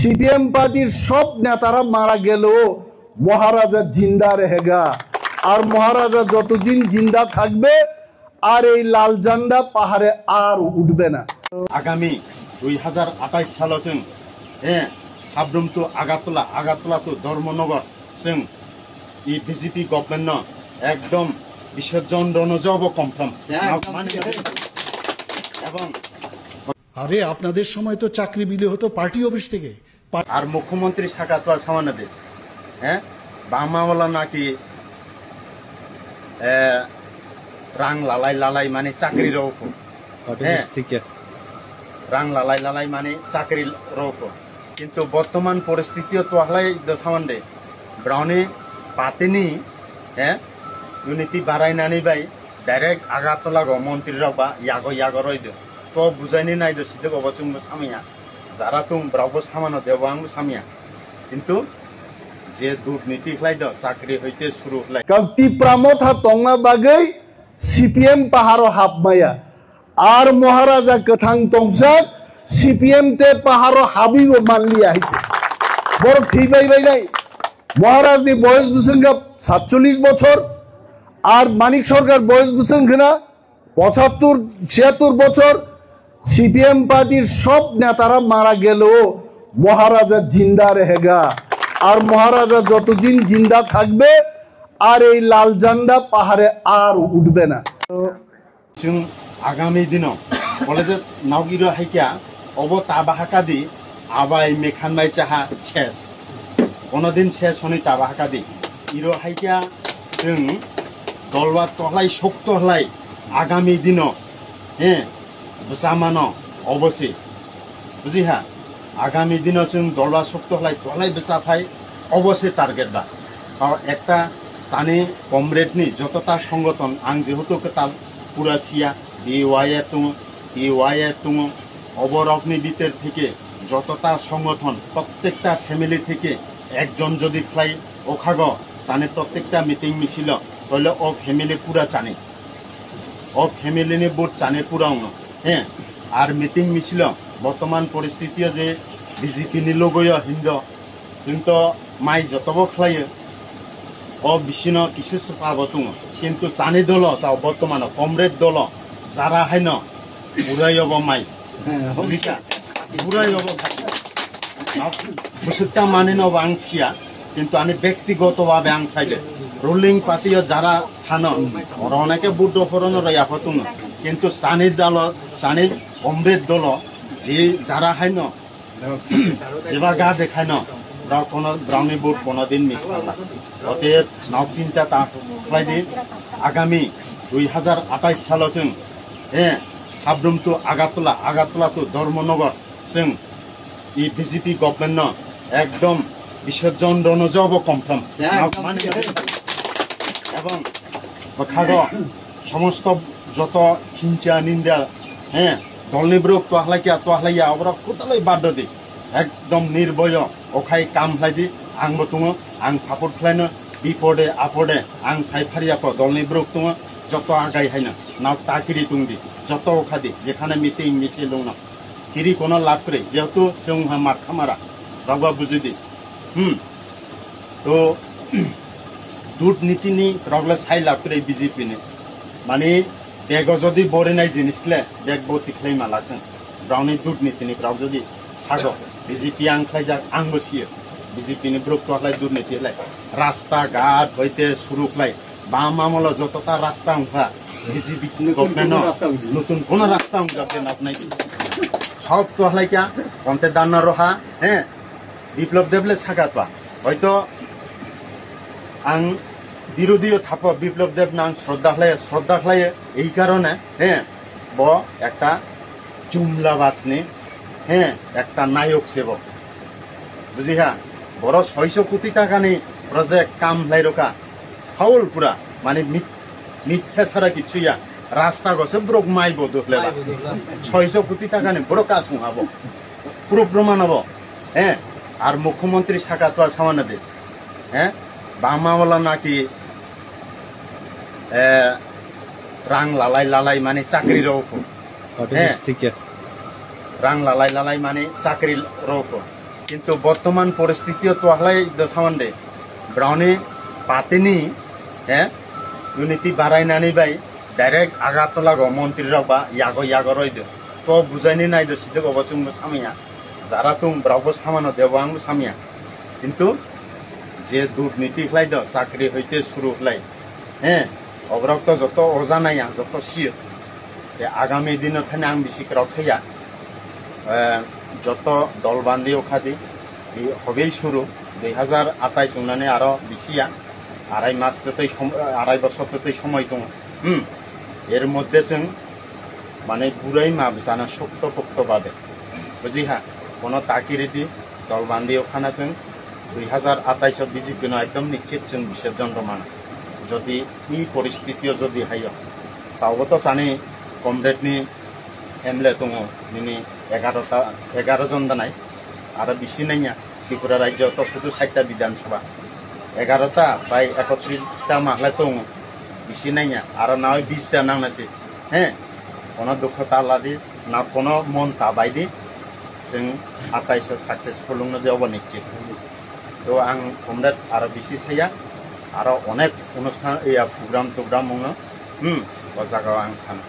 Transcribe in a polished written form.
CPM পার্টির সব নেতারা মারা গেলেও মহারাজা জিন্দা রেহেগা, আর মহারাজা যতদিন জিন্দা থাকবে আর এই লাল ঝান্ডা পাহাড়ে আর উঠবে না। আগামী 2028 साल जों साब्रोम तो आगातला तो धर्मनगर जों इ बीजेपी गभर्नमेंट एकदम विसर्जन रनजब कमफ्राम এবং আরে আপনাদের সময় তো চাকরি বিলে হতো পার্টি অফিস থেকে। আর মুখ্যমন্ত্রী শাখা তো সামান্য দে বামাওয়ালা নাকি রাং লালাই মানে চাকরির রাং লালাই মানে চাকরির রৌফ। কিন্তু বর্তমান পরিস্থিতিও তো হলাই সামান্ডে brownie পাতিনি unity বাড়াইনানি by direct Agartala গো মন্ত্রীরা বা ইয়াগো রইদ তো বুঝাইনি নাই সিদ্ধ অবচুংবো সামিয়া যারা তুম ব্রাউবো সামানো দেব আংবো সামিয়া কিন্তু যে দুর্নীতি হলাইদ চাকরি হইতে শুরু হলাই কাউতি প্রামথা তংমা বাগৈ সিপিএম পাহাড় হাবমায়া আর মহারাজা কথাং তংসাক সিপিএম তে পাহাড় হাবিব মানলি আইছে বড় থিবাই বাই নাই। মহারাজ নি বয়স বুসঙ্গা 47 বছর আর মানিক সরকার বয়স বুসঙ্গনা 75-76 বছর। সিপিএম পার্টির সব নেতারা মারা গেলেও মহারাজা জিন্দা রেহেগা, আর মহারাজা যতদিন জিন্দা থাকবে আর এই লাল ঝান্ডা পাহাড়ে আর উঠবে না। जों आगामी दिनाव बले जे नावगिरो हाइका अब ताबाहाकादि आबाय मेखानबाय चाहा शेष कोनदिन शेष हनै ताबाहाकादि इरो हाइका जों दलवा तहलाय शक्त हलाय आगामी दिनाव बुसामानो अवश्य बुझिहा आगामी दिनाव जों दलवा शक्त हलाय तहलाय बेसाफाय अवश्य टार्गेट बा एकटा सानि कमरेडनि जतटा संगठन आं जेहेतु कताल পুরা সিয়া ডিওয়াইয়ের তুম অবরগ্নি বিতের থেকে যতটা সংগঠন প্রত্যেকটা ফ্যামিলি থেকে একজন যদি খাই ওখাগ জানে প্রত্যেকটা মিটিং মিছিল তাহলে ও ফ্যামিলি পুরা জানে ও ফ্যামিলি নি বুট জানে পুরাও আর মিটিং মিছিল বর্তমান পরিস্থিতি যে বিজেপি নি লগয় হিন্দ কিন্তু মাই যতব খাইয়ে ও বিশিন কিছু পাবো তুম কিন্তু জানি দল তাও বর্তমান কমরেড দল যারা হাইন বুড়াই হব মাই বুড়াই হব বুসুকটা মানি নব আং সিয়া কিন্তু আমি ব্যক্তিগতভাবে আং সাইডে রুলিং পার্টিও যারা থান ওরা অনেকে বুদ্ধ ফরন রয়া হতুন কিন্তু সানি দল সানি কমরেড দল যে যারা হাইন যেবা গা দেখায় ন কোনো ব্রাউনি বুট কোনোদিন মিস করলা অতএব নাও চিন্তা তা দি আগামী 2028 साल जों साब्रोम तो आगातला तो धर्मनगर जों इ बीजेपी गभर्नमेंट एकदम विसर्जन रनजब कमफ्राम এবং খাগ সমস্ত যত হিংসা নিন্দা দলনি ব্রোক তোহালাইয়া ওরা কোথায় বাধ্য দি एकदम निर्भय अखाय काम खालायदि आंबो दङ आं सापर्ट खालायनो बिपदे आपदे आं सायफारियाखौ दलनि ब्रुक दङ जत आगाय हायनो नाव ताकिरि दंदि जत अखादि जेखाने मिटिं मिছিল दङ किरि कोनो लाभ करे जेहेतु जोंहा मारखामारा रावबा बुजिदि तो दुर्नीतिनि रावला साय लाभ करे बीजेपी ने माने बेगो जदि बरेनाय जिनिसले बेग बति खालायमा लागोन ब्राउनि दुर्नीतिनि राव जदि सागो बीजेपी आंख्लायजाक आंबो सियो बीजेपी नि ब्रुक तहलाय दुर्नीति हलाय रास्ता घाट हইতে শুরু খাই বাম আমল যতটা রাস্তা উঠা बीजेपी गभर्नमेंट नतुन कोन रास्ता उठा आपनाय সব তহলাই क्या কন্তে দান রহা বিপ্লব দেবলে সাগাতা হয়তো আং বিরোধীও থাপ বিপ্লব দেব নাং শ্রদ্ধা খায় এই কারণে ব একটা জুমলাবাসনি একটা নায়ক সেবক বুঝিহা বড় 600 কোটি টাকা নি প্রজেক্ট কাম লাই রকা ফাউল পুরা মানে মিথ্যা ছাড়া কিছুইয়া রাস্তা গছে ব্রক মাইব দখলেলা 600 কোটি টাকা নি বড় কাজ হব পুরো প্রমাণ হব আর মুখ্যমন্ত্রী শাখা তো সামান্য দে বামাওয়ালা নাকি রাং লালাই মানে চাকরির রৌফ রাং লালাই মানে চাকরির রৌফ কিন্তু বর্তমান পরিস্থিতিও তো হলাই সামান্ডে ব্রাউনি পাতিনি হ্যাঁ দুর্নীতি বাড়াইনাनै বাই ডাইরেক্ট আগাতলাগো মন্ত্রীরাও বা ইয়াগো রইদো তো বুঝাইনি নাইদো সিধে অবচুংবো সামিয়া যারা তুম ব্রাউবো সামানো দেবো আংবো সামিয়া কিন্তু যে দুর্নীতি খাইদ চাকরি হইতে শুরু হলাই হ্যাঁ অবরক্ত যত অজানাইয়া যত সিও আগামী দিনত থানে আং বেশি ক্রাউসাইয়া যত দলবান্ধি ওখাদি হবেই শুরু 2028 উনানে আরো বেশিয়া আড়াই মাস আড়াই বছর সময় দङ এর মধ্যে जों মানে বুড়াই মাপ জানা শক্ত পোক্তভাবে বুঝিহা কোনো তাকিরিদি দলবান্ধি ওখানা जों 2028 বিজেপি একদম নিশ্চিত जों বিসর্জন রমানা যদি এই পরিস্থিতিও যদি হাইয় তাও তো জানি কমরেডনি এমএলএ দङ নিনি 11 জন দানাই আরো বেশি নাইয়া ত্রিপুরা রাজ্য তো শুধু 60টা বিধানসভা 11টা প্রায় 31টা মাহলা দङ বেশি নাইয়া আরো না হয় 20টা নাংনাছে হ্যাঁ কোনো দুঃখতা আলাদি না কোনো মন তাবাইদি जों 28 সাকসেসফুল যাওয়া নিশ্চিত তো আং কমরেড আরো বেশি ছাইয়া আরো অনেক অনুষ্ঠান প্রোগ্রাম ও জায়গায় আং সানো